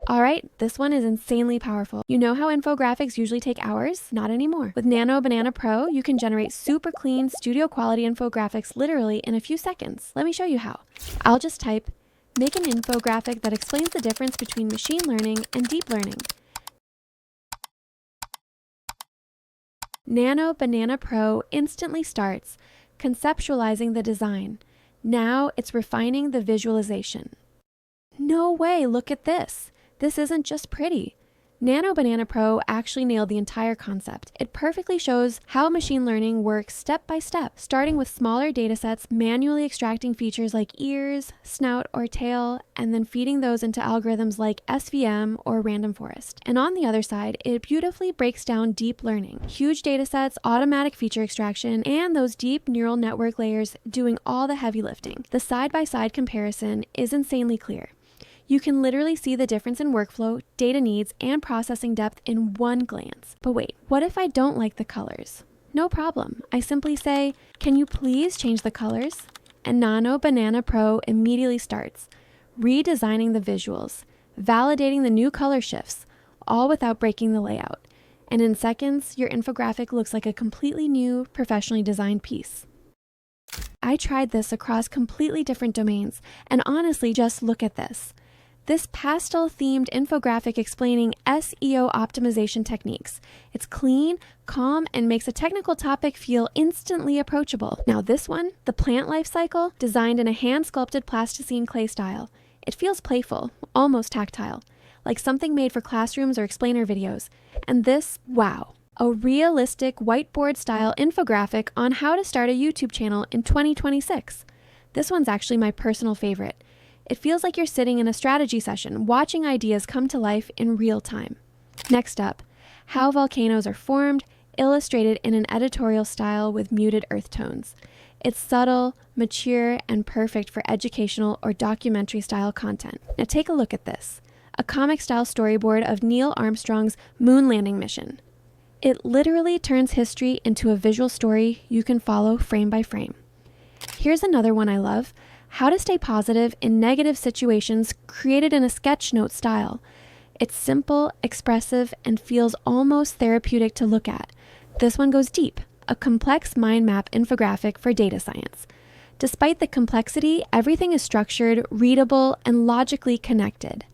All right, this one is insanely powerful. You know how infographics usually take hours? Not anymore. With Nano Banana Pro, you can generate super clean, studio quality infographics literally in a few seconds. Let me show you how. I'll just type, make an infographic that explains the difference between machine learning and deep learning. Nano Banana Pro instantly starts conceptualizing the design. Now it's refining the visualization. No way, look at this. This isn't just pretty. Nano Banana Pro actually nailed the entire concept. It perfectly shows how machine learning works step by step, starting with smaller datasets, manually extracting features like ears, snout, or tail, and then feeding those into algorithms like SVM or random forest. And on the other side, it beautifully breaks down deep learning, huge datasets, automatic feature extraction, and those deep neural network layers doing all the heavy lifting. The side-by-side comparison is insanely clear. You can literally see the difference in workflow, data needs, and processing depth in one glance. But wait, what if I don't like the colors? No problem. I simply say, can you please change the colors? And Nano Banana Pro immediately starts, redesigning the visuals, validating the new color shifts, all without breaking the layout. And in seconds, your infographic looks like a completely new, professionally designed piece. I tried this across completely different domains, and honestly, just look at this. This pastel-themed infographic explaining SEO optimization techniques. It's clean, calm, and makes a technical topic feel instantly approachable. Now this one, the plant life cycle, designed in a hand-sculpted plasticine clay style. It feels playful, almost tactile, like something made for classrooms or explainer videos. And this, wow, a realistic whiteboard-style infographic on how to start a YouTube channel in 2026. This one's actually my personal favorite. It feels like you're sitting in a strategy session, watching ideas come to life in real time. Next up, how volcanoes are formed, illustrated in an editorial style with muted earth tones. It's subtle, mature, and perfect for educational or documentary-style content. Now take a look at this, a comic-style storyboard of Neil Armstrong's moon landing mission. It literally turns history into a visual story you can follow frame by frame. Here's another one I love. How to stay positive in negative situations, created in a sketch note style. It's simple, expressive, and feels almost therapeutic to look at. This one goes deep, a complex mind map infographic for data science. Despite the complexity, everything is structured, readable, and logically connected.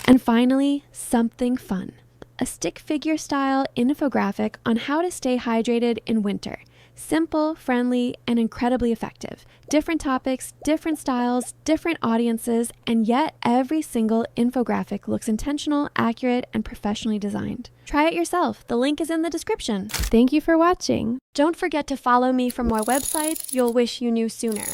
And finally, something fun. A stick figure style infographic on how to stay hydrated in winter. Simple, friendly, and incredibly effective. Different topics, different styles, different audiences, and yet every single infographic looks intentional, accurate, and professionally designed. Try it yourself. The link is in the description. Thank you for watching. Don't forget to follow me for more websites you'll wish you knew sooner.